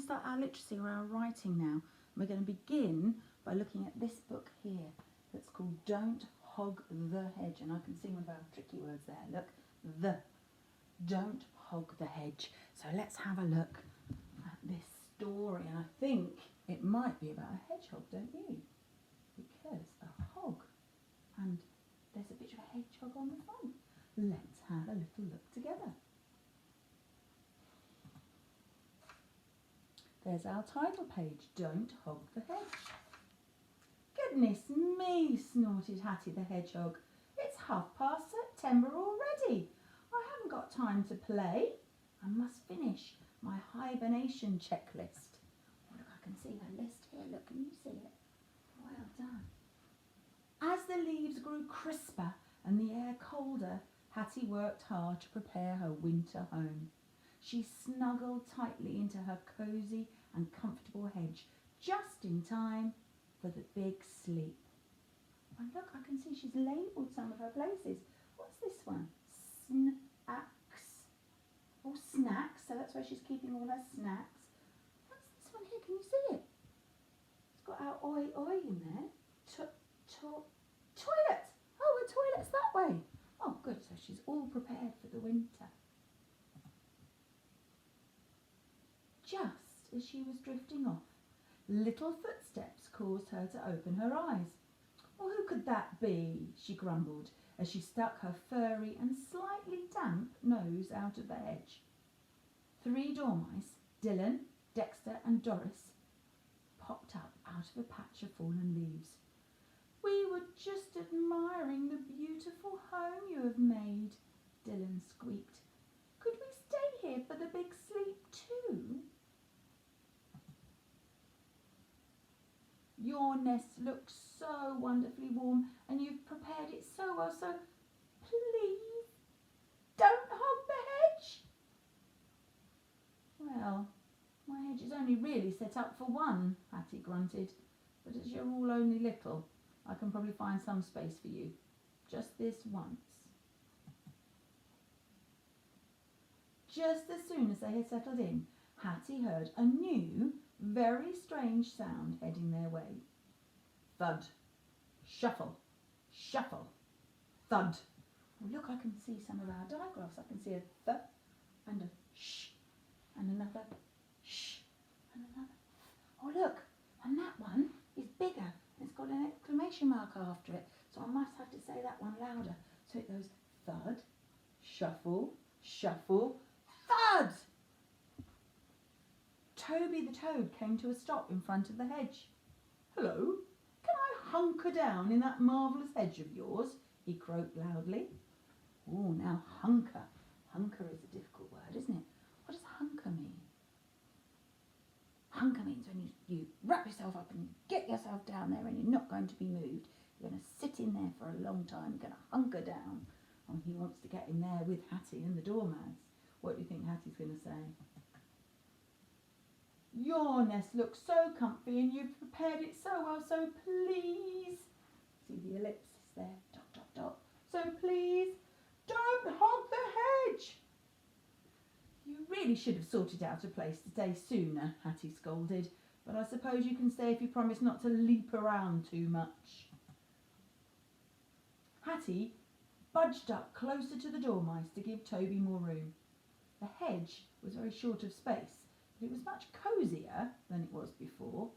start our literacy or our writing now. We're going to begin by looking at this book here that's called Don't Hog the Hedge. And I can see one of our tricky words there. Look, the. Don't hog the hedge. So let's have a look at this story. And I think it might be about a hedgehog, don't you? Because a hog, and there's a bit of a hedgehog on the front. Let's have a little look together. There's our title page, Don't Hog the Hedge. Goodness me, snorted Hattie the hedgehog. It's 1/2 September already. I haven't got time to play. I must finish my hibernation checklist. Oh, look, I can see her list here. Look, can you see it? Well done. As the leaves grew crisper and the air colder, Hattie worked hard to prepare her winter home. She snuggled tightly into her cosy and comfortable hedge, just in time for the big sleep. And look, I can see she's labelled some of her places. What's this one? Snacks. Oh, snacks. So that's where she's keeping all her snacks. What's this one here? Can you see it? It's got our oi oi in there. Toilet. Oh, a toilet's that way. Oh, good. So she's all prepared for the winter. Just as she was drifting off, little footsteps caused her to open her eyes. Well, who could that be? She grumbled as she stuck her furry and slightly damp nose out of the hedge. 3 dormice, Dylan, Dexter and Doris, popped up out of a patch of fallen leaves. We were just admiring the beautiful home you have made, Dylan squeaked. Could we stay here for the big sleep too? Your nest looks so wonderfully warm and you've prepared it so well, so please don't hog the hedge. Well, my hedge is only really set up for one, Hattie grunted, but as you're all only little, I can probably find some space for you, just this once. Just as soon as they had settled in, Hattie heard a new, very strange sound heading their way. Thud, shuffle, shuffle, thud. Oh, look, I can see some of our digraphs. I can see a th and a sh and another sh and another. Oh, look, and that one is bigger. It's got an exclamation mark after it, so I must have to say that one louder. So it goes thud, shuffle, shuffle, thud. Toby the toad came to a stop in front of the hedge. Hello, can I hunker down in that marvellous hedge of yours? He croaked loudly. Oh, now hunker. Hunker is a difficult word, isn't it? What does hunker mean? Hunker means when you wrap yourself up and get yourself down there and you're not going to be moved. You're going to sit in there for a long time. You're going to hunker down. Oh, he wants to get in there with Hattie and the dormouse. What do you think Hattie's going to say? Your nest looks so comfy and you've prepared it so well, so please, see the ellipsis there, dot, dot, dot, so please don't hog the hedge. You really should have sorted out a place to stay sooner, Hattie scolded, but I suppose you can stay if you promise not to leap around too much. Hattie budged up closer to the dormice to give Toby more room. The hedge was very short of space, but it was much cosier than it was before.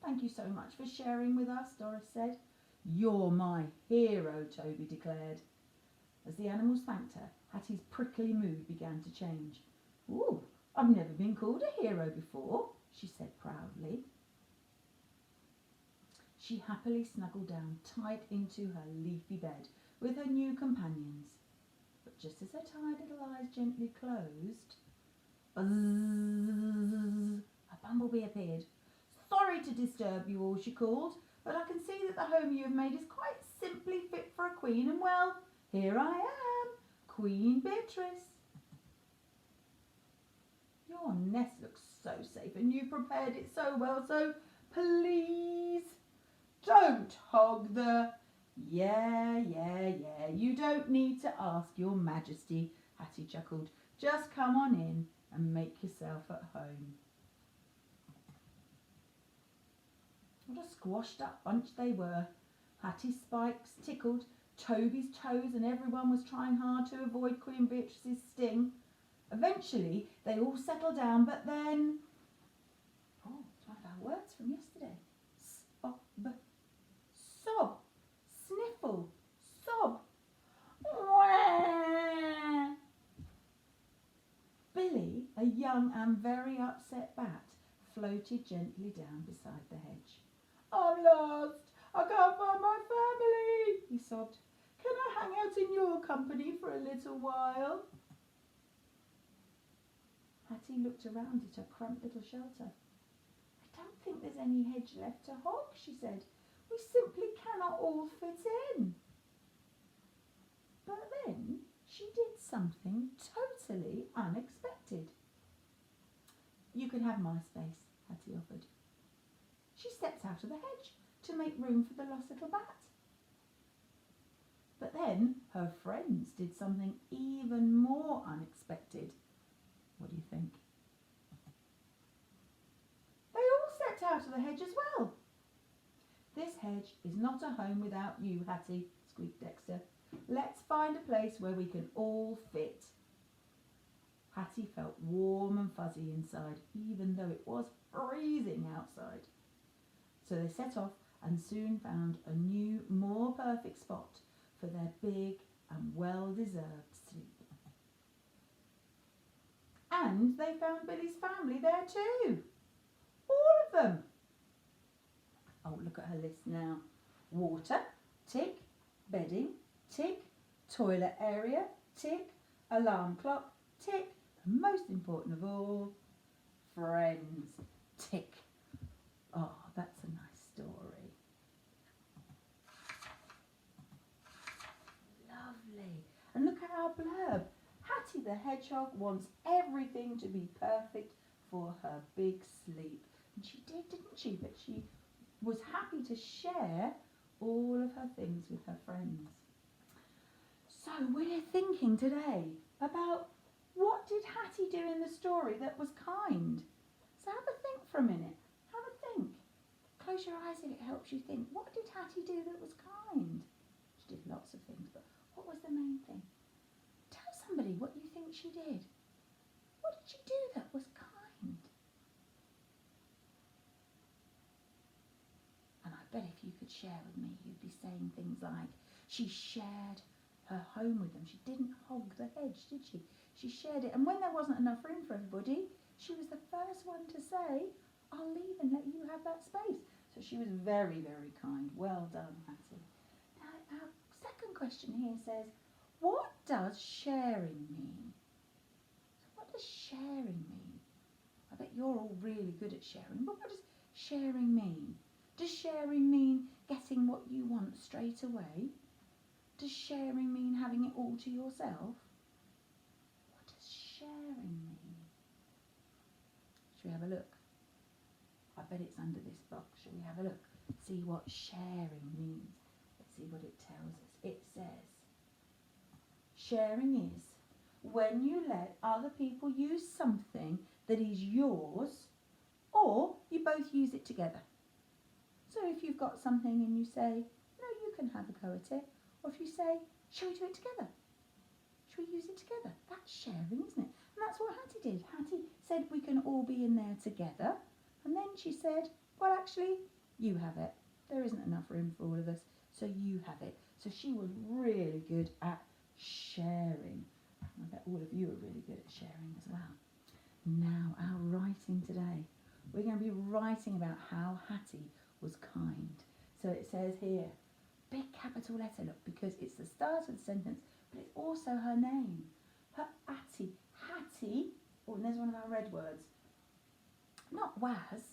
Thank you so much for sharing with us, Doris said. You're my hero, Toby declared. As the animals thanked her, Hattie's prickly mood began to change. Ooh, I've never been called a hero before, she said proudly. She happily snuggled down tight into her leafy bed with her new companions. But just as her tired little eyes gently closed, buzz, a bumblebee appeared. Sorry to disturb you all, she called, but I can see that the home you have made is quite simply fit for a queen, and well, here I am, Queen Beatrice. Your nest looks so safe and you've prepared it so well, so please don't hog the... Yeah, you don't need to ask, Your Majesty, Hattie chuckled. Just come on in and make yourself at home. squashed up bunch they were. Hattie's spikes tickled Toby's toes, and everyone was trying hard to avoid Queen Beatrice's sting. Eventually, they all settled down, but then... Oh, it's one of our words from yesterday. Sob. Sob. Sniffle. Sob. Wah! Billy, a young and very upset bat, floated gently down beside the hedge. I'm lost. I can't find my family, he sobbed. Can I hang out in your company for a little while? Hattie looked around at her cramped little shelter. I don't think there's any hedge left to hog, she said. We simply cannot all fit in. But then she did something totally unexpected. You can have my space, Hattie offered. She stepped out of the hedge to make room for the lost little bat. But then her friends did something even more unexpected. What do you think? They all stepped out of the hedge as well. This hedge is not a home without you, Hattie, squeaked Dexter. Let's find a place where we can all fit. Hattie felt warm and fuzzy inside, even though it was freezing outside. So they set off and soon found a new, more perfect spot for their big and well-deserved sleep. And they found Billy's family there too. All of them. Oh, look at her list now. Water, tick. Bedding, tick. Toilet area, tick. Alarm clock, tick. And most important of all, friends, tick. Oh, that's a nice story. Lovely. And look at our blurb. Hattie the Hedgehog wants everything to be perfect for her big sleep. And she did, didn't she? But she was happy to share all of her things with her friends. So we're thinking today about what did Hattie do in the story that was kind? So have a think for a minute. Have a think. Close your eyes if it helps you think. What did Hattie do that was kind? She did lots of things, but what was the main thing? Tell somebody what you think she did. What did she do that was kind? And I bet if you could share with me, you'd be saying things like, she shared her home with them. She didn't hog the hedge, did she? She shared it. And when there wasn't enough room for everybody, she was the first one to say, I'll leave and let you have that space. So she was very, very kind. Well done, Hattie. Now, our second question here says, what does sharing mean? So what does sharing mean? I bet you're all really good at sharing, but what does sharing mean? Does sharing mean getting what you want straight away? Does sharing mean having it all to yourself? What does sharing mean? Shall we have a look? I bet it's under this box. Shall we have a look? See what sharing means. Let's see what it tells us. It says, sharing is when you let other people use something that is yours, or you both use it together. So if you've got something and you say, no, you can have a go at it, or if you say, shall we do it together? Shall we use it together? That's sharing, isn't it? And that's what Hattie did. Hattie said we can all be in there together. And then she said, well, actually, you have it. There isn't enough room for all of us, so you have it. So she was really good at sharing. I bet all of you are really good at sharing as well. Now, our writing today. We're going to be writing about how Hattie was kind. So it says here, big capital letter, look, because it's the start of the sentence, but it's also her name. Her Hattie. Hattie, oh, and there's one of our red words. Not was.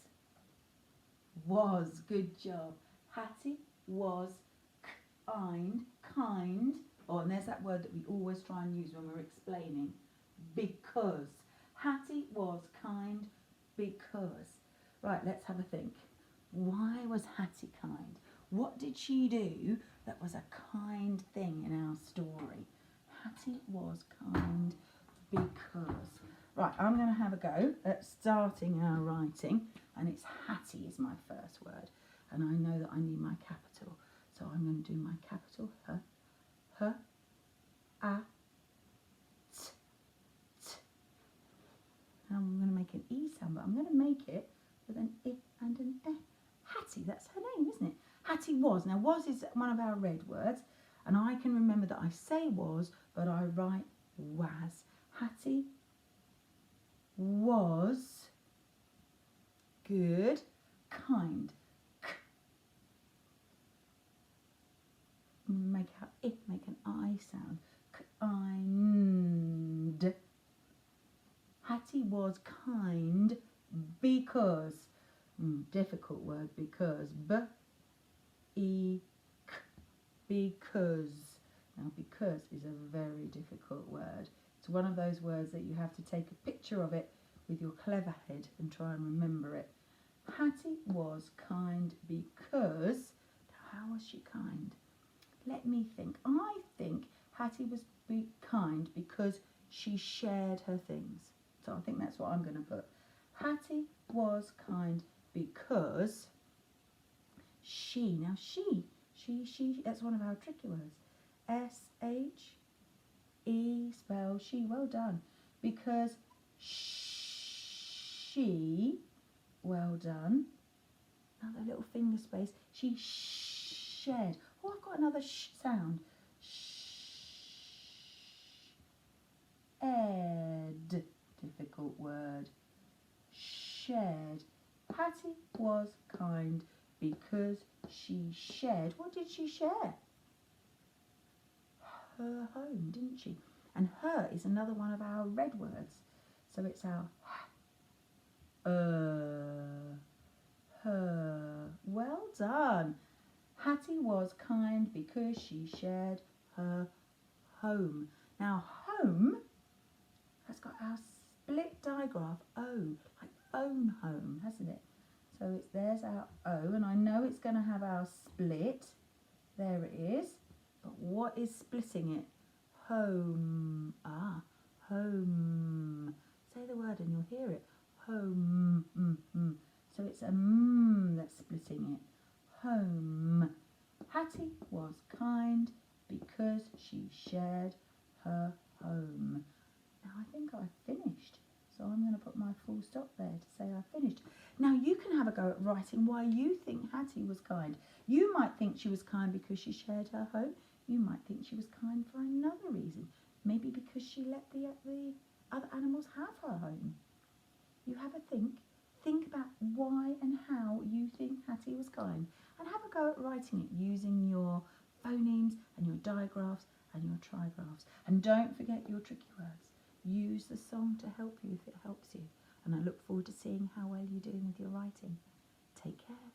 Good job. Hattie was kind. Oh, and there's that word that we always try and use when we're explaining. Because. Hattie was kind because. Right, let's have a think. Why was Hattie kind? What did she do that was a kind thing in our story? Hattie was kind because. Right, I'm going to have a go at starting our writing, and it's Hattie is my first word. and I know that I need my capital. So I'm going to do my capital H, H, A, T, T. Now I'm going to make an E sound, but I'm going to make it with an I and an E. Hattie, that's her name, isn't it? Hattie was. Now was is one of our red words, and I can remember that I say was, but I write was. Hattie was good, kind. Make out it, make an I sound. Kind. Hattie was kind because, difficult word, because, because. Now because is a very difficult word. It's one of those words that you have to take a picture of it with your clever head and try and remember it. Hattie was kind because, how was she kind? Let me think. I think Hattie was kind because she shared her things. So I think that's what I'm going to put. Hattie was kind because she, now she, that's one of our tricky words. S-H-E spell she, well done. Because she, well done. Another little finger space. She shared. Oh, I've got another sh sound. Shared. Difficult word. Shared. Hattie was kind because she shared. What did she share? Her home, didn't she? And her is another one of our red words. So it's our her. Well done. Hattie was kind because she shared her home. Now home has got our split digraph O, like phone home, hasn't it? So there's our O, and I know it's going to have our split. There it is. But what is splitting it? Home. Ah, home. Say the word and you'll hear it. Home. So it's a that's splitting it. Home. Hattie was kind because she shared her home. Now I think I've finished, so I'm going to put my full stop there to say I've finished. Now you can have a go at writing why you think Hattie was kind. You might think she was kind because she shared her home. You might think she was kind for another reason. Maybe because she let the other animals have her home. You have a think. Think about why and how you think Hattie was kind. And have a go at writing it using your phonemes and your digraphs and your trigraphs. And don't forget your tricky words. Use the song to help you if it helps you. And I look forward to seeing how well you're doing with your writing. Take care.